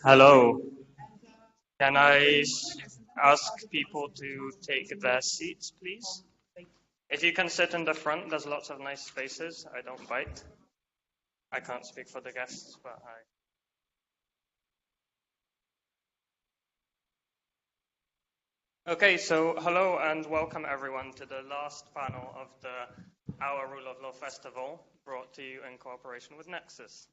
Hello. Can I ask people to take their seats, please? If you can sit in the front, there's lots of nice spaces. I don't bite. I can't speak for the guests, but Okay, so hello and welcome everyone to the last panel of the Our Rule of Law Festival, brought to you in cooperation with Nexus.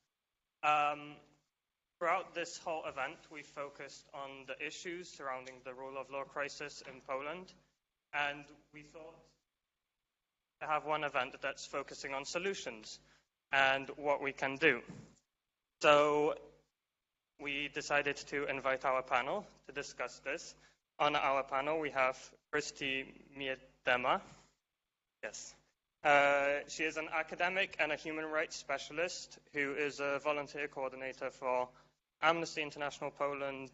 Throughout this whole event, we focused on the issues surrounding the rule of law crisis in Poland, and we thought to have one event that's focusing on solutions and what we can do. So we decided to invite our panel to discuss this. On our panel, we have Christie Miedema. Yes. She is an academic and a human rights specialist who is a volunteer coordinator for Amnesty International Poland,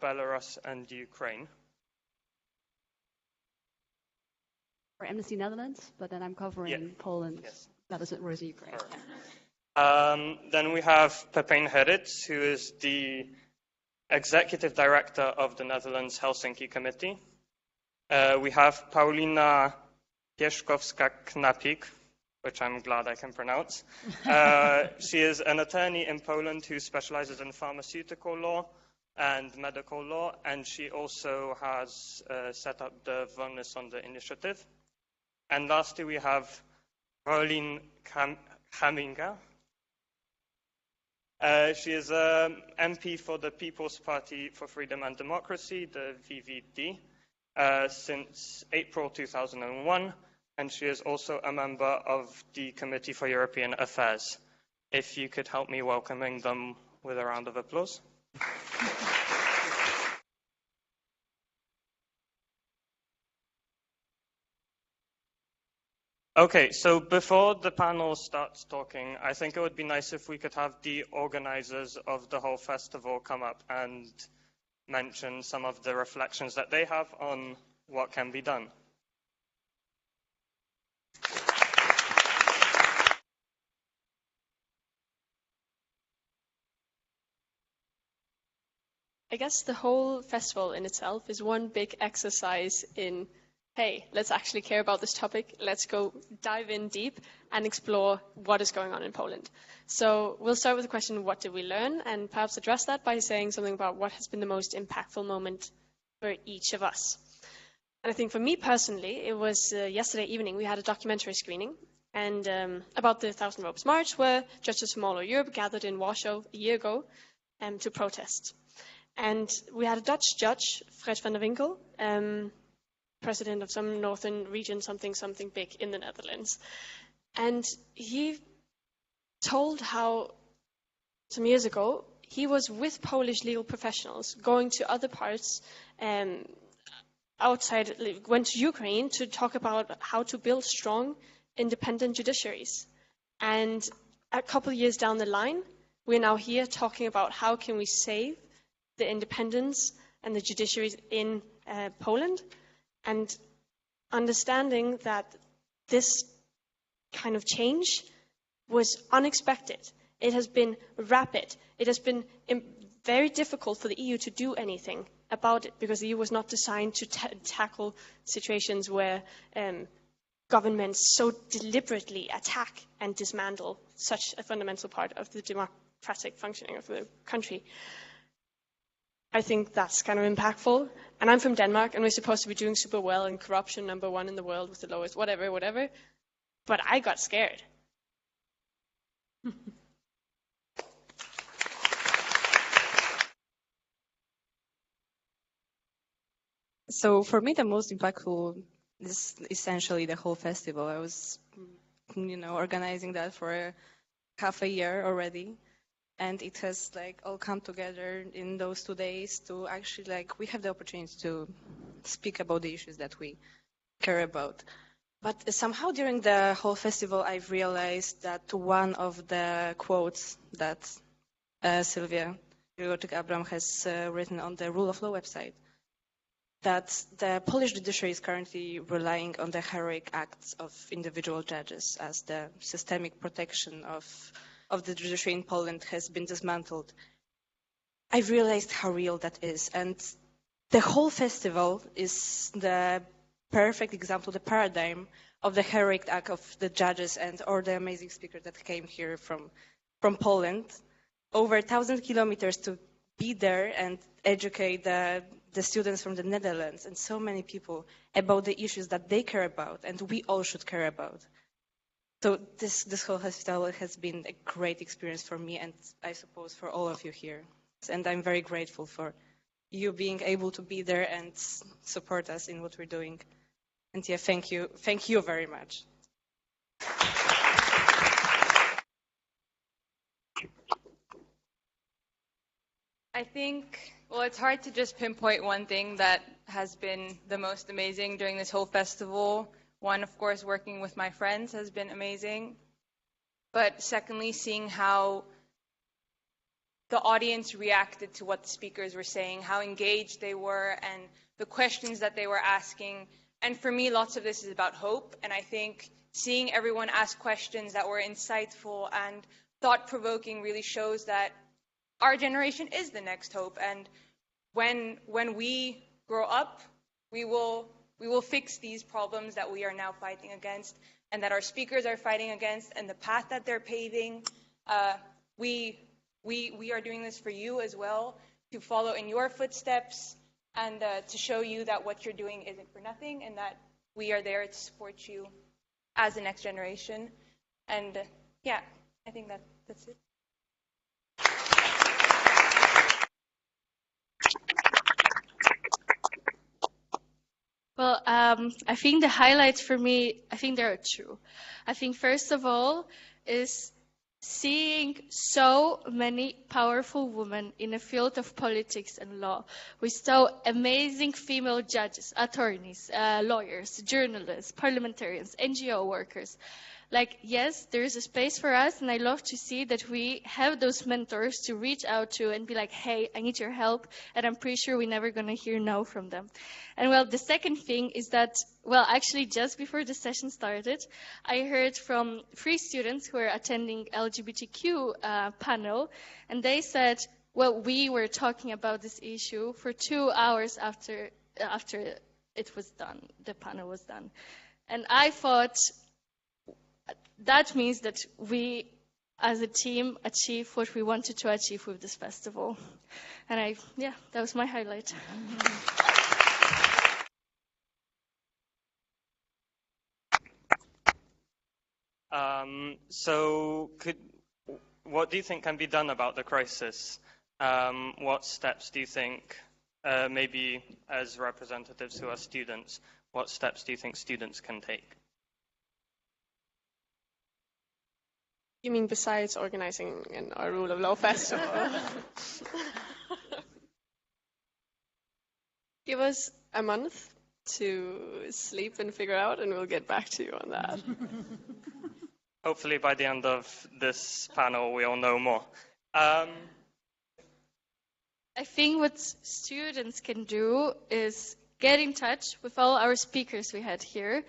Belarus, and Ukraine. For Amnesty Netherlands, but then I'm covering Poland, Belarus, and Ukraine. Then we have Pepijn Gerrits, who is the Executive Director of the Netherlands Helsinki Committee. We have Paulina Kieszkowska, which I'm glad I can pronounce. She is an attorney in Poland who specializes in pharmaceutical law and medical law, and she also has set up the Vonnisonde initiative. And lastly, we have Roelien Kamminga. She is an MP for the People's Party for Freedom and Democracy, the VVD, since April 2001. And she is also a member of the Committee for European Affairs. If you could help me welcoming them with a round of applause. Okay, so before the panel starts talking, I think it would be nice if we could have the organizers of the whole festival come up and mention some of the reflections that they have on what can be done. I guess the whole festival in itself is one big exercise in, hey, let's actually care about this topic. Let's go dive in deep and explore what is going on in Poland. So we'll start with the question, what did we learn? And perhaps address that by saying something about what has been the most impactful moment for each of us. And I think for me personally, it was yesterday evening, we had a documentary screening and about the 1,000 Ropes March, where judges from all over Europe gathered in Warsaw a year ago to protest. And we had a Dutch judge, Fred van der Winkel, president of some northern region, something big in the Netherlands. And he told how some years ago he was with Polish legal professionals going to other parts outside, went to Ukraine to talk about how to build strong, independent judiciaries. And a couple of years down the line, we're now here talking about how can we save the independence and the judiciaries in Poland, and understanding that this kind of change was unexpected. It has been rapid. It has been very difficult for the EU to do anything about it, because the EU was not designed to tackle situations where governments so deliberately attack and dismantle such a fundamental part of the democratic functioning of the country. I think that's kind of impactful. And I'm from Denmark, and we're supposed to be doing super well in corruption, #1 in the world with the lowest, whatever. But I got scared. So for me, the most impactful is essentially the whole festival. I was, organizing that for half a year already. And it has all come together in those 2 days to actually we have the opportunity to speak about the issues that we care about. But somehow during the whole festival, I've realized that one of the quotes that Sylwia Abram has written on the Rule of Law website, that the Polish judiciary is currently relying on the heroic acts of individual judges as the systemic protection of of the judiciary in Poland has been dismantled, I realized how real that is. And the whole festival is the perfect example, the paradigm of the heroic act of the judges and or the amazing speakers that came here from Poland. Over 1,000 kilometers to be there and educate the students from the Netherlands and so many people about the issues that they care about and we all should care about. So this whole festival has been a great experience for me and I suppose for all of you here. And I'm very grateful for you being able to be there and support us in what we're doing. And yeah, thank you very much. I think, well, it's hard to just pinpoint one thing that has been the most amazing during this whole festival. One, of course, working with my friends has been amazing. But secondly, seeing how the audience reacted to what the speakers were saying, how engaged they were, and the questions that they were asking. And for me, lots of this is about hope. And I think seeing everyone ask questions that were insightful and thought-provoking really shows that our generation is the next hope, and when we grow up, we will fix these problems that we are now fighting against, and that our speakers are fighting against, and the path that they're paving. We are doing this for you as well, to follow in your footsteps, and to show you that what you're doing isn't for nothing, and that we are there to support you as the next generation. And yeah, I think that's it. Well, I think the highlights for me, I think there are two. I think first of all is seeing so many powerful women in the field of politics and law, with so amazing female judges, attorneys, lawyers, journalists, parliamentarians, NGO workers. Like, yes, there is a space for us, and I love to see that we have those mentors to reach out to and be like, hey, I need your help, and I'm pretty sure we're never going to hear no from them. And well, the second thing is that, well, actually just before the session started, I heard from 3 students who are attending LGBTQ panel, and they said, well, we were talking about this issue for 2 hours after it was done, the panel was done. And I thought, that means that we, as a team, achieved what we wanted to achieve with this festival. And that was my highlight. What do you think can be done about the crisis? What steps do you think, maybe as representatives who are students, what steps do you think students can take? You mean besides organizing a Rule of Law festival? Give us a month to sleep and figure out, and we'll get back to you on that. Hopefully by the end of this panel, we'll know more. I think what students can do is get in touch with all our speakers we had here,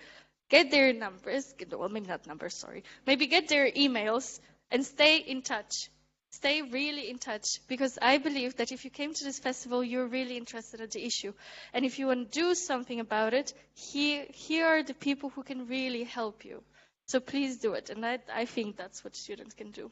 get their numbers, well, maybe not numbers, sorry. Maybe get their emails and stay in touch. Stay really in touch, because I believe that if you came to this festival, you're really interested in the issue. And if you want to do something about it, here are the people who can really help you. So please do it. And I think that's what students can do.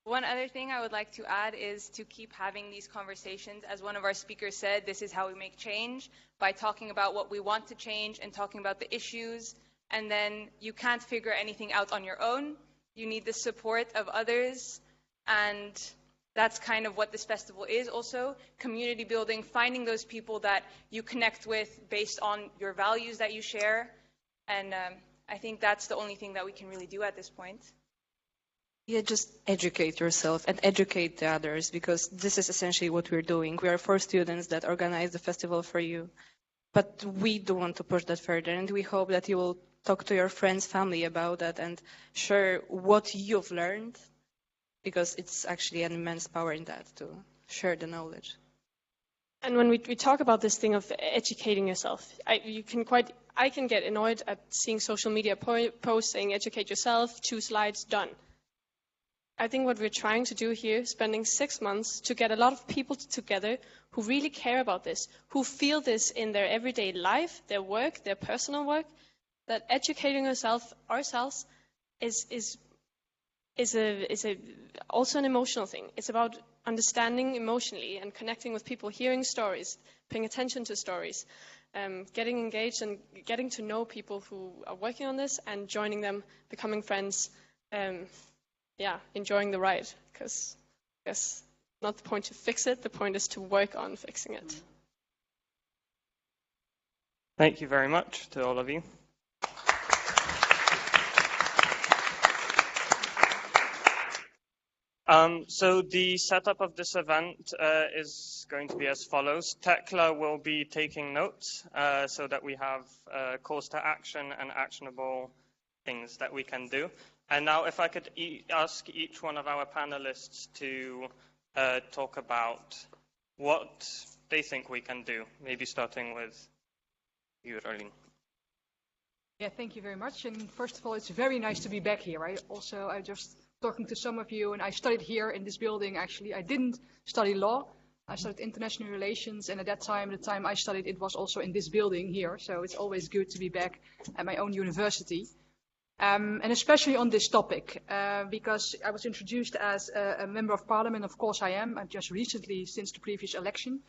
One other thing I would like to add is to keep having these conversations. As one of our speakers said, this is how we make change, by talking about what we want to change and talking about the issues. And then you can't figure anything out on your own. You need the support of others. And that's kind of what this festival is also. Community building, finding those people that you connect with based on your values that you share. And I think that's the only thing that we can really do at this point. Yeah, just educate yourself and educate the others, because this is essentially what we're doing. We are 4 students that organize the festival for you, but we do want to push that further, and we hope that you will talk to your friends, family about that and share what you've learned, because it's actually an immense power in that, to share the knowledge. And when we talk about this thing of educating yourself, you can quite I can get annoyed at seeing social media posts saying educate yourself, 2 slides, done. I think what we're trying to do here, spending 6 months to get a lot of people together who really care about this, who feel this in their everyday life, their work, their personal work, that educating ourselves is also an emotional thing. It's about understanding emotionally and connecting with people, hearing stories, paying attention to stories, getting engaged and getting to know people who are working on this and joining them, becoming friends, enjoying the ride. Because I guess not the point to fix it, the point is to work on fixing it. Thank you very much to all of you. So the setup of this event is going to be as follows. Tekla will be taking notes so that we have calls to action and actionable things that we can do. And now if I could ask each one of our panelists to talk about what they think we can do, maybe starting with you, Roelien. Yeah, thank you very much. And first of all, it's very nice to be back here. I just talking to some of you, and I studied here in this building, actually. I didn't study law. I studied international relations, and at that time, the time I studied, it was also in this building here. So it's always good to be back at my own university. And especially on this topic, because I was introduced as a member of parliament. Of course I am. I've just recently, since the previous election.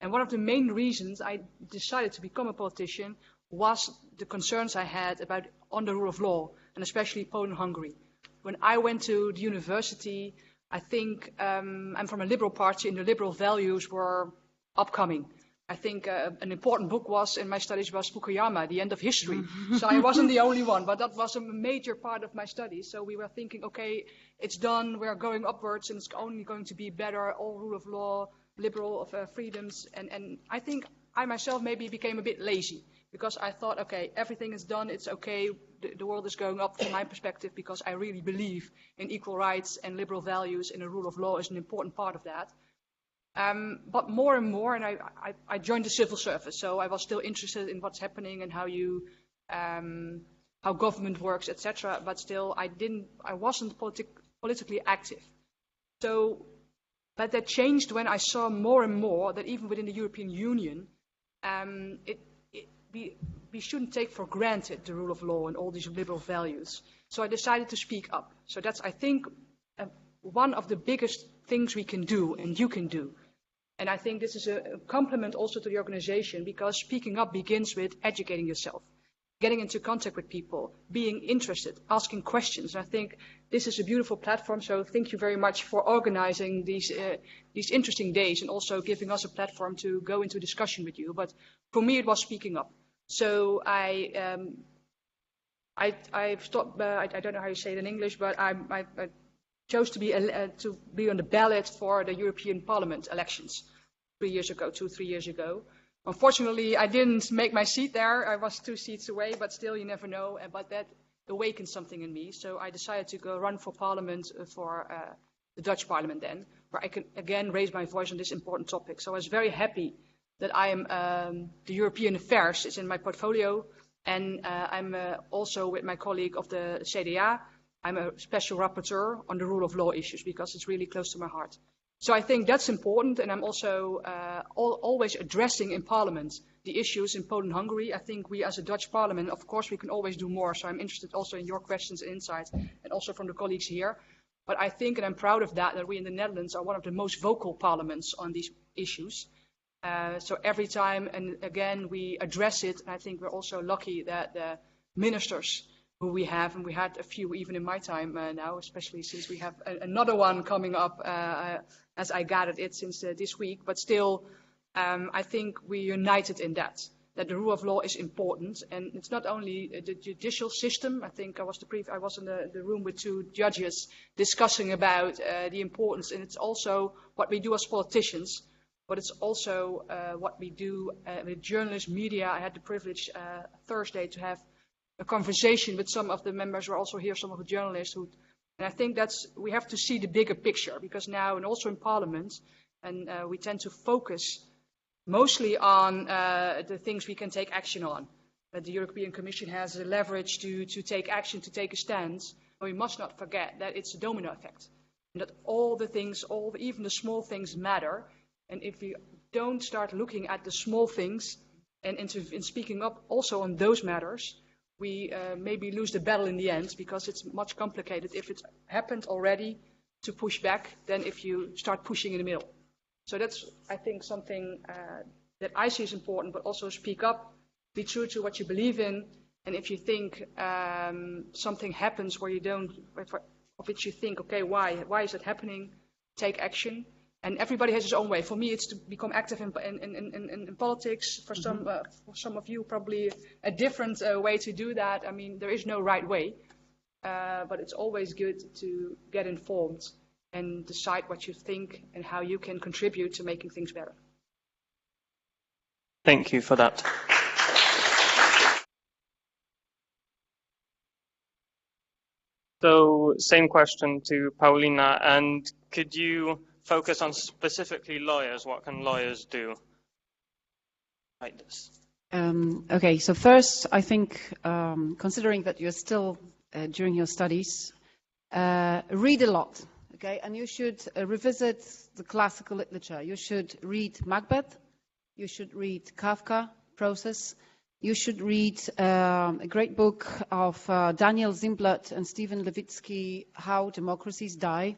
And one of the main reasons I decided to become a politician was the concerns I had on the rule of law, and especially Poland-Hungary. When I went to the university, I think I'm from a liberal party, and the liberal values were upcoming. I think an important book in my studies was Fukuyama, The End of History. So I wasn't the only one, but that was a major part of my studies. So we were thinking, okay, it's done, we're going upwards, and it's only going to be better, all rule of law, liberal of freedoms. And I think I myself maybe became a bit lazy, because I thought, okay, everything is done, it's okay, the world is going up from my perspective, because I really believe in equal rights and liberal values, and the rule of law is an important part of that. But more and more, and I joined the civil service, so I was still interested in what's happening and how government works, etc. But still, I wasn't politically active. But that changed when I saw more and more that even within the European Union, we shouldn't take for granted the rule of law and all these liberal values. So I decided to speak up. So that's, I think, one of the biggest things we can do and you can do. And I think this is a compliment also to the organization, because speaking up begins with educating yourself, getting into contact with people, being interested, asking questions. And I think this is a beautiful platform. So thank you very much for organizing these interesting days, and also giving us a platform to go into discussion with you. But for me, it was speaking up. So I stopped. I don't know how you say it in English, but I chose to be on the ballot for the European Parliament elections 2 or 3 years ago. Unfortunately, I didn't make my seat there. I was 2 seats away, but still, you never know. But that awakened something in me. So I decided to go run for Parliament, for the Dutch Parliament then, where I can again raise my voice on this important topic. So I was very happy that I am the European Affairs is in my portfolio, and I'm also with my colleague of the CDA. I'm a special rapporteur on the rule of law issues, because it's really close to my heart. So I think that's important, and I'm also always addressing in Parliament the issues in Poland-Hungary. I think we as a Dutch Parliament, of course, we can always do more. So I'm interested also in your questions and insights, and also from the colleagues here. But I think, and I'm proud of that we in the Netherlands are one of the most vocal parliaments on these issues. So every time, and again, we address it. And I think we're also lucky that the ministers who we have, and we had a few even in my time now, especially since we have another one coming up, as I gathered it since this week. But still, I think we're united in that the rule of law is important. And it's not only the judicial system. I think I was in the room with 2 judges discussing about the importance. And it's also what we do as politicians. But it's also what we do with journalists, media. I had the privilege Thursday to have a conversation with some of the members who are also here, some of the journalists. And I think we have to see the bigger picture, because now, and also in Parliament, and we tend to focus mostly on the things we can take action on. that the European Commission has the leverage to take action, to take a stance. And we must not forget that it's a domino effect, and that all the things, even the small things matter. And if we don't start looking at the small things and in speaking up also on those matters, we maybe lose the battle in the end, because it's much complicated if it's happened already to push back than if you start pushing in the middle. So that's, I think, something that I see as important, but also speak up, be true to what you believe in, and if you think something happens where you don't, of which you think, okay, why is it happening, take action. And everybody has his own way. For me, it's to become active in politics. For some of you, probably a different way to do that. I mean, there is no right way, but it's always good to get informed and decide what you think and how you can contribute to making things better. Thank you for that. So, same question to Paulina, and could you focus on specifically lawyers? What can lawyers do like this? Okay, so first, I think, considering that you're still during your studies, read a lot, okay? And you should revisit the classical literature. You should read Macbeth. You should read Kafka, Process. You should read a great book of Daniel Zimblett and Stephen Levitsky, How Democracies Die.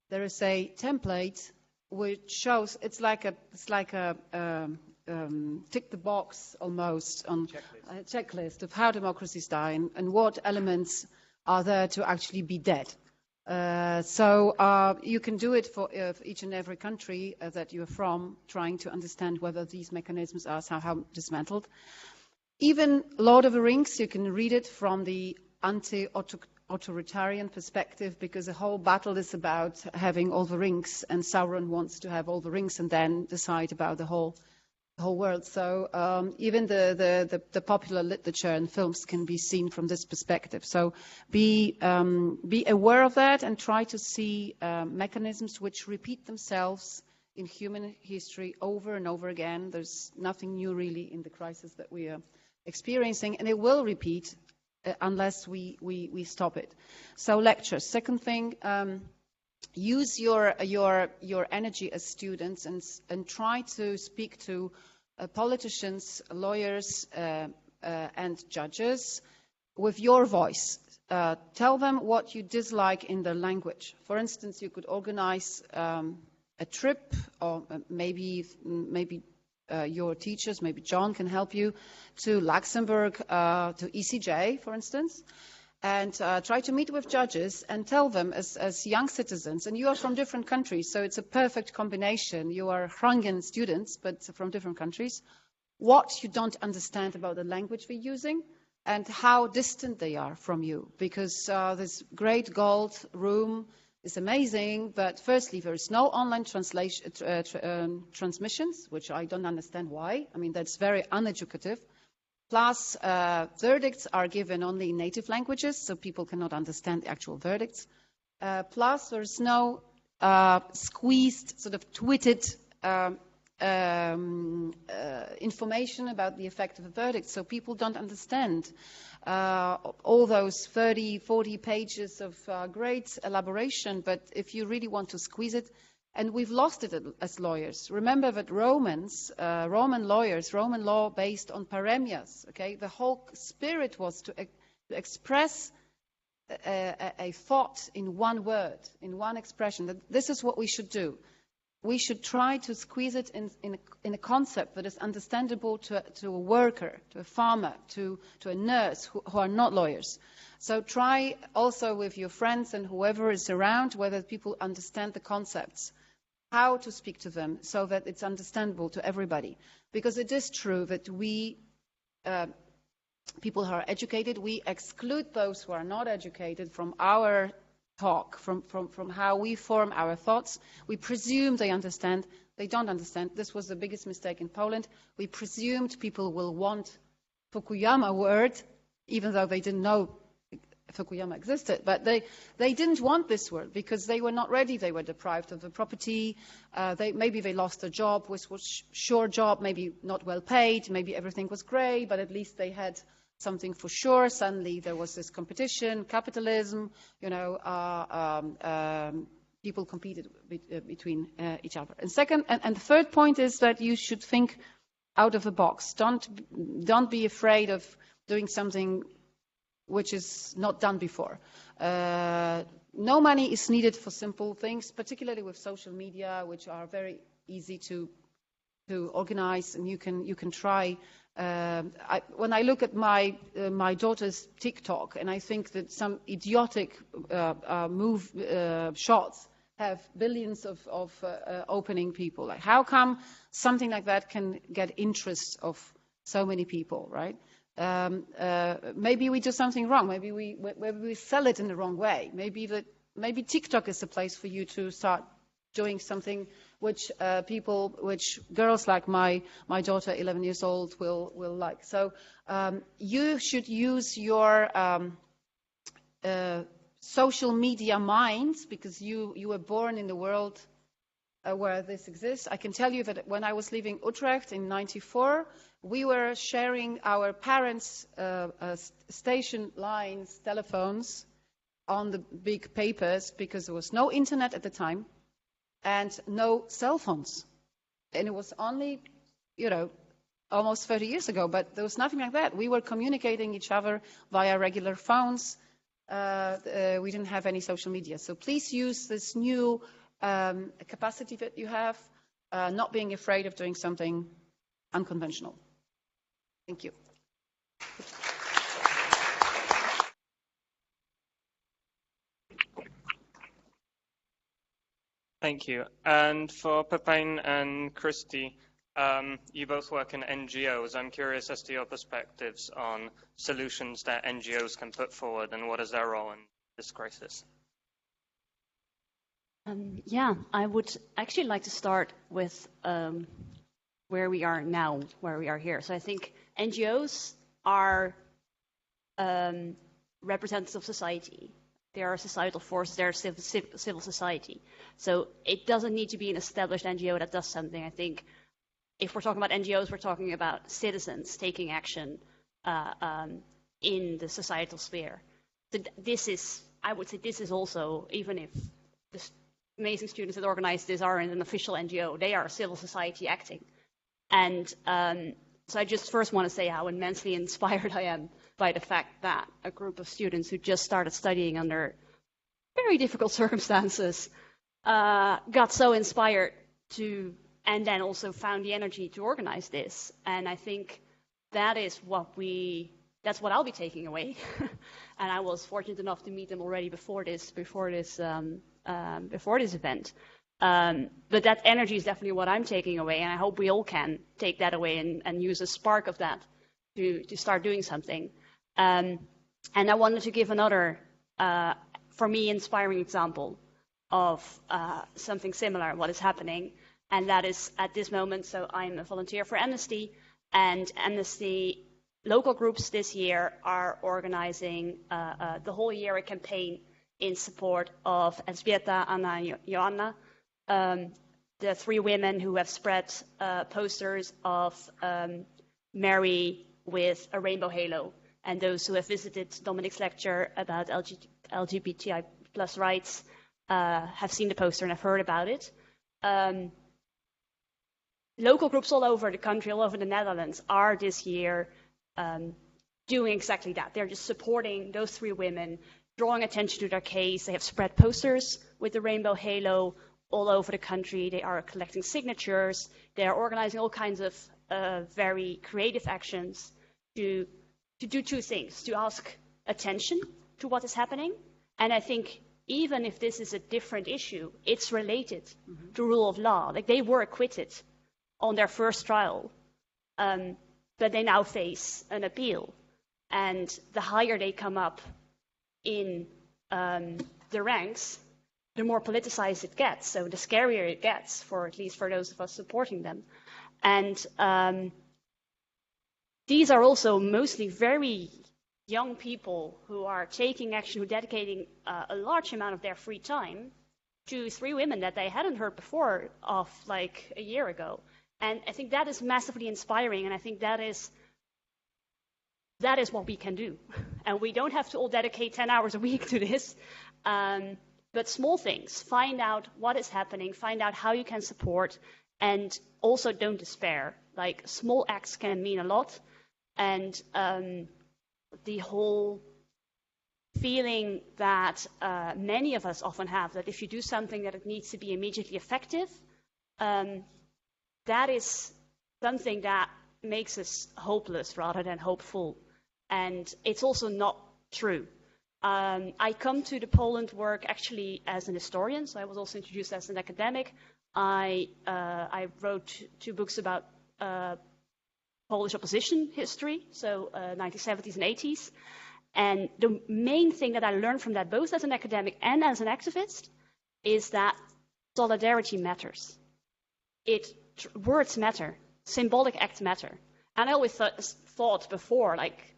There is a template which shows it's like a tick the box almost on a checklist of how democracies die and what elements are there to actually be dead. So you can do it for each and every country that you're from, trying to understand whether these mechanisms are somehow dismantled. Even Lord of the Rings, you can read it from the anti-authoritarian perspective, because the whole battle is about having all the rings, and Sauron wants to have all the rings and then decide about the whole world. So even the popular literature and films can be seen from this perspective. So be aware of that and try to see mechanisms which repeat themselves in human history over and over again. There's nothing new really in the crisis that we are experiencing, and it will repeat unless we stop it. So lectures. Second thing, use your energy as students and try to speak to politicians, lawyers, and judges with your voice. Tell them what you dislike in their language. For instance, you could organize a trip, or maybe your teachers, maybe John can help you, to Luxembourg, to ECJ, for instance, and try to meet with judges and tell them as young citizens, and you are from different countries, so it's a perfect combination. You are Hungarian students, but from different countries, what you don't understand about the language we're using and how distant they are from you. Because this great gold room is amazing, but firstly, there is no online transmissions, which I don't understand why. I mean, that's very uneducative. Plus, verdicts are given only in native languages, so people cannot understand the actual verdicts. Plus, there is no squeezed, sort of tweeted information about the effect of a verdict, so people don't understand all those 30, 40 pages of great elaboration. But if you really want to squeeze it, and we've lost it as lawyers. Remember that Roman law based on paremias, okay? The whole spirit was to express a thought in one word, in one expression. That this is what we should do. We should try to squeeze it in a concept that is understandable to a worker, to a farmer, to a nurse who are not lawyers. So try also with your friends and whoever is around, whether people understand the concepts, how to speak to them so that it's understandable to everybody. Because it is true that we, people who are educated, we exclude those who are not educated from our talk, from how we form our thoughts. We presume they understand. They don't understand. This was the biggest mistake in Poland. We presumed people will want Fukuyama word, even though they didn't know Fukuyama existed. But they didn't want this word because they were not ready. They were deprived of the property. Maybe they lost a job, which was sure job, maybe not well paid. Maybe everything was grey, but at least they had something for sure. Suddenly there was this competition, capitalism, people competed between each other. And second, and the third point is that you should think out of the box. Don't be afraid of doing something which is not done before. No money is needed for simple things, particularly with social media, which are very easy to organize, and you can try. When I look at my daughter's TikTok, and I think that some idiotic shots have billions of opening people. Like, how come something like that can get interest of so many people, right? Maybe we do something wrong. Maybe we sell it in the wrong way. Maybe TikTok is the place for you to start doing something which girls like my daughter, 11 years old, will like. So you should use your social media minds, because you were born in the world where this exists. I can tell you that when I was leaving Utrecht in '94, we were sharing our parents' station lines, telephones, on the big papers, because there was no internet at the time and no cell phones. And it was only, almost 30 years ago, but there was nothing like that. We were communicating each other via regular phones. We didn't have any social media. So please use this new capacity that you have, not being afraid of doing something unconventional. Thank you. Thank you. And for Pepijn and Christie, you both work in NGOs. I'm curious as to your perspectives on solutions that NGOs can put forward, and what is their role in this crisis? I would actually like to start with where we are now, where we are here. So I think NGOs are representatives of society. They are a societal force. They're civil society. So it doesn't need to be an established NGO that does something. I think if we're talking about NGOs, we're talking about citizens taking action in the societal sphere. So I would say this is also, even if the amazing students that organize this aren't an official NGO, they are civil society acting. And so I just first want to say how immensely inspired I am by the fact that a group of students who just started studying under very difficult circumstances got so inspired and then also found the energy to organize this. And I think that's what I'll be taking away. And I was fortunate enough to meet them already before this event. But that energy is definitely what I'm taking away, and I hope we all can take that away and use a spark of that to start doing something. And I wanted to give another, for me, inspiring example of something similar, what is happening, and that is at this moment. So I'm a volunteer for Amnesty, and Amnesty local groups this year are organizing the whole year a campaign in support of Elżbieta, Anna, and Joanna, the three women who have spread posters of Mary with a rainbow halo. And those who have visited Dominic's lecture about LGBTI plus rights have seen the poster and have heard about it. Local groups all over the country, all over the Netherlands, are this year doing exactly that. They're just supporting those three women, drawing attention to their case. They have spread posters with the rainbow halo all over the country. They are collecting signatures. They are organizing all kinds of very creative actions to do two things: to ask attention to what is happening, and I think even if this is a different issue, it's related to rule of law. Like, they were acquitted on their first trial, but they now face an appeal, and the higher they come up in the ranks, the more politicized it gets, so the scarier it gets, at least for those of us supporting them. And these are also mostly very young people who are taking action, who are dedicating a large amount of their free time to three women that they hadn't heard before of like a year ago. And I think that is massively inspiring, and I think that is that is what we can do. And we don't have to all dedicate 10 hours a week to this. But small things, find out what is happening, find out how you can support, and also don't despair. Like, small acts can mean a lot. And the whole feeling that many of us often have, that if you do something that it needs to be immediately effective, that is something that makes us hopeless rather than hopeful. And it's also not true. I come to the Poland work actually as an historian, so I was also introduced as an academic. I wrote 2 books about Polish opposition history, so 1970s and 80s. And the main thing that I learned from that, both as an academic and as an activist, is that solidarity matters. Words matter. Symbolic acts matter. And I always thought before, like,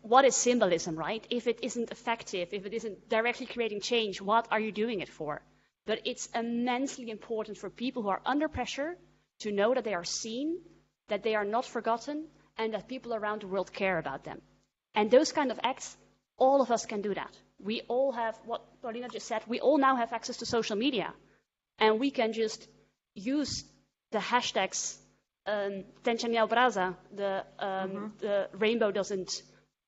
what is symbolism, right? If it isn't effective, if it isn't directly creating change, what are you doing it for? But it's immensely important for people who are under pressure to know that they are seen, that they are not forgotten, and that people around the world care about them. And those kind of acts, all of us can do that. We all have, what Paulina just said, we all now have access to social media. And we can just use the hashtags Tęcza nie obraża, the rainbow doesn't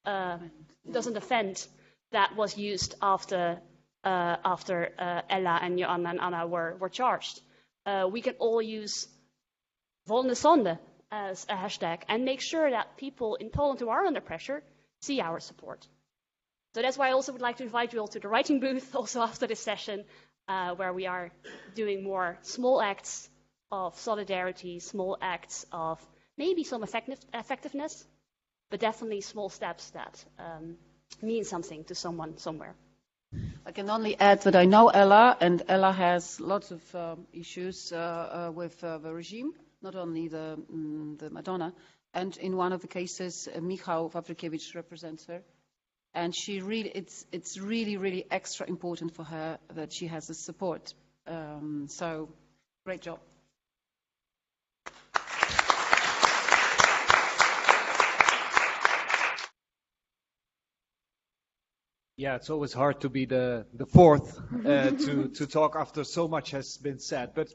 offend, that was used after Ella and Joanna and Anna were charged. We can all use Wolne Sonde as a hashtag and make sure that people in Poland who are under pressure see our support. So that's why I also would like to invite you all to the writing booth also after this session, where we are doing more small acts of solidarity, small acts of maybe some effectiveness, but definitely small steps that mean something to someone somewhere. I can only add that I know Ella, and Ella has lots of issues with the regime, not only the Madonna. And in one of the cases, Michał Wawrykiewicz represents her. And it's really, really extra important for her that she has the support. So, great job. Yeah, it's always hard to be the fourth to talk after so much has been said. But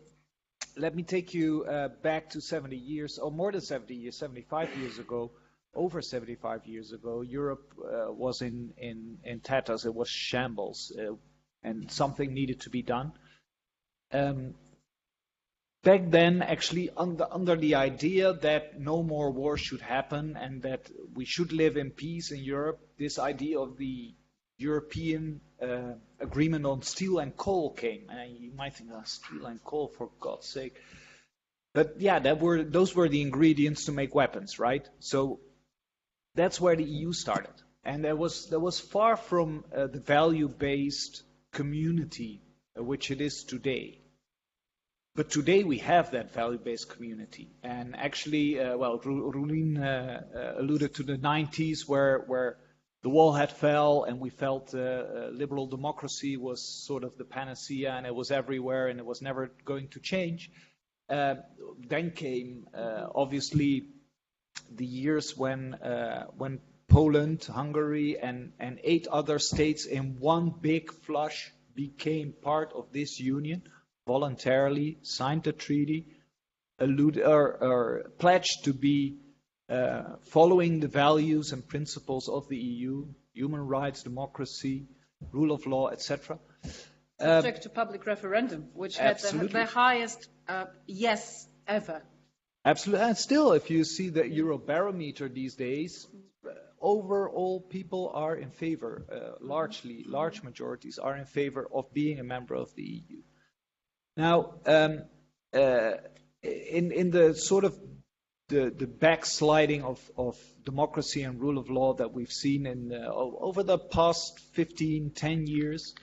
let me take you back to 70 years, or more than 70 years, 75 years ago. Over 75 years ago, Europe was in tatters. It was shambles, and something needed to be done. Back then, actually, under the idea that no more war should happen and that we should live in peace in Europe, this idea of the European agreement on steel and coal came. And you might think, steel and coal, for God's sake. But yeah, those were the ingredients to make weapons, right? So that's where the EU started. And that was far from the value-based community which it is today. But today we have that value-based community. And actually, Roelien alluded to the 90s where the wall had fell and we felt liberal democracy was sort of the panacea and it was everywhere and it was never going to change. Then came, obviously, the years when Poland, Hungary, and 8 other states in one big flush became part of this union, voluntarily signed the treaty, pledged to be following the values and principles of the EU, human rights, democracy, rule of law, etc. Subject to public referendum, which had the highest yes ever. Absolutely. And still, if you see the Eurobarometer these days, overall people are in favor, large majorities are in favor of being a member of the EU. Now, in the sort of the backsliding of democracy and rule of law that we've seen over the past 10 years,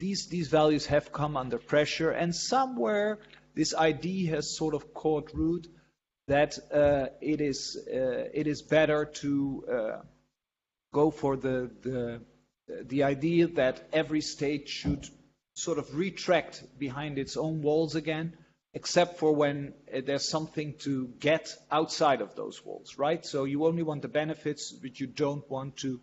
these values have come under pressure, and somewhere this idea has sort of caught root that it is better to go for the idea that every state should sort of retract behind its own walls again, except for when there's something to get outside of those walls, right? So you only want the benefits, but you don't want to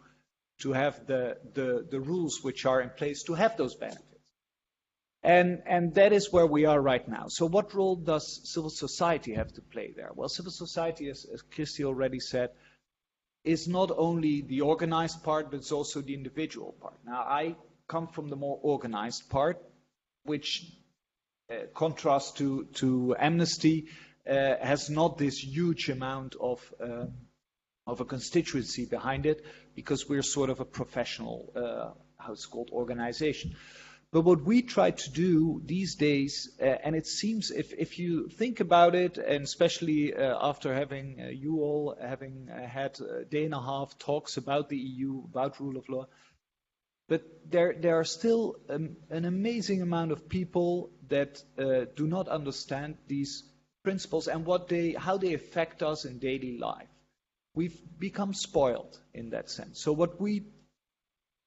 have the rules which are in place to have those benefits. And that is where we are right now. So what role does civil society have to play there? Well, civil society, as Christie already said, is not only the organized part, but it's also the individual part. Now, I come from the more organized part, which contrast to Amnesty, has not this huge amount of a constituency behind it, because we're sort of a professional, how it's called, organization. But what we try to do these days, and it seems, if you think about it, and especially after having you all having had a day and a half talks about the EU, about rule of law, but there are still an amazing amount of people that do not understand these principles and how they affect us in daily life. We've become spoiled in that sense. So what we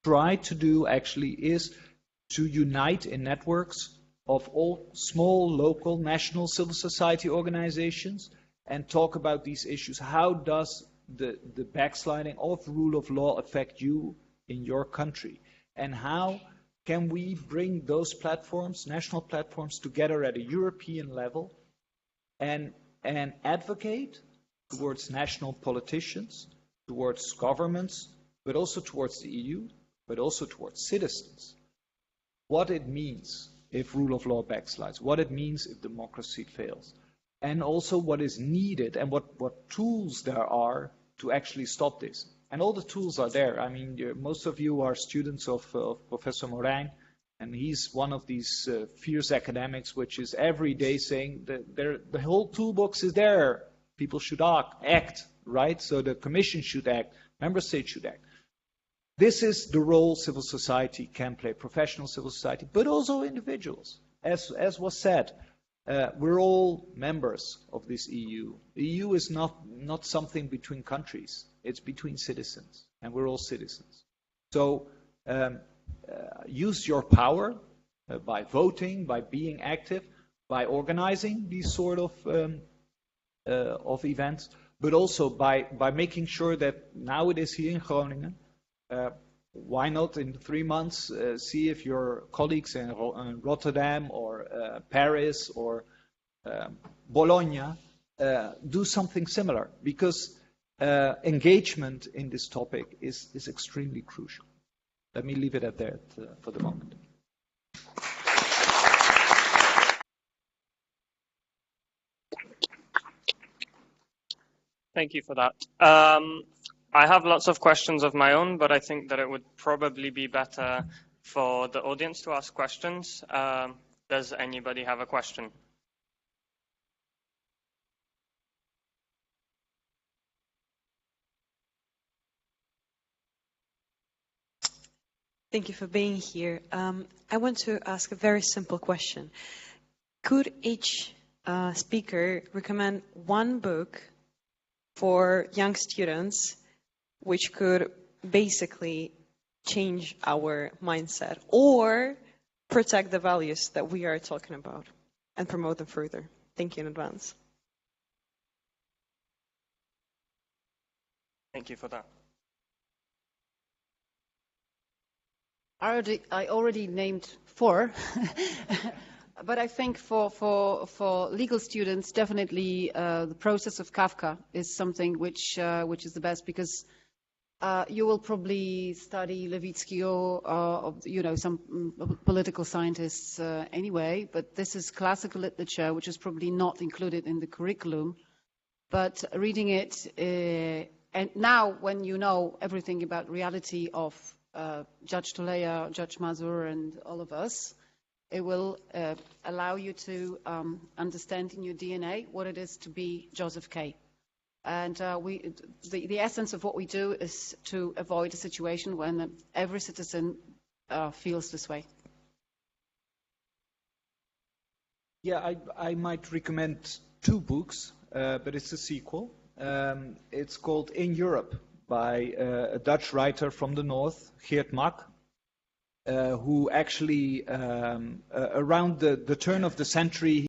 try to do actually is to unite in networks of all small, local, national civil society organizations and talk about these issues. How does the backsliding of rule of law affect you in your country? And how can we bring those platforms, national platforms, together at a European level and advocate towards national politicians, towards governments, but also towards the EU, but also towards citizens? What it means if rule of law backslides, what it means if democracy fails, and also what is needed and what tools there are to actually stop this. And all the tools are there. I mean, most of you are students of Professor Morin, and he's one of these fierce academics which is every day saying that the whole toolbox is there. People should act, right? So the Commission should act, member states should act. This is the role civil society can play, professional civil society, but also individuals. As was said, we're all members of this EU. The EU is not something between countries. It's between citizens, and we're all citizens. So use your power by voting, by being active, by organizing these sort of events, but also by making sure that now it is here in Groningen. Why not in 3 months see if your colleagues in Rotterdam or Paris or Bologna do something similar? Because engagement in this topic is extremely crucial. Let me leave it at that for the moment. Thank you for that. I have lots of questions of my own, but I think that it would probably be better for the audience to ask questions. Does anybody have a question? Thank you for being here. I want to ask a very simple question. Could each speaker recommend one book for young students which could basically change our mindset or protect the values that we are talking about and promote them further? Thank you in advance. Thank you for that. I already named 4, but I think for legal students, definitely the process of Kafka is something which is the best, because you will probably study Levitsky or some political scientists anyway, but this is classical literature which is probably not included in the curriculum. But reading it, and now when you know everything about reality of Judge Toleya, Judge Mazur, and all of us, it will allow you to understand in your DNA what it is to be Joseph K. And the essence of what we do is to avoid a situation when every citizen feels this way. Yeah, I might recommend 2 books, but it's a sequel. It's called In Europe by a Dutch writer from the north, Geert Mak, who actually, around the turn of the century,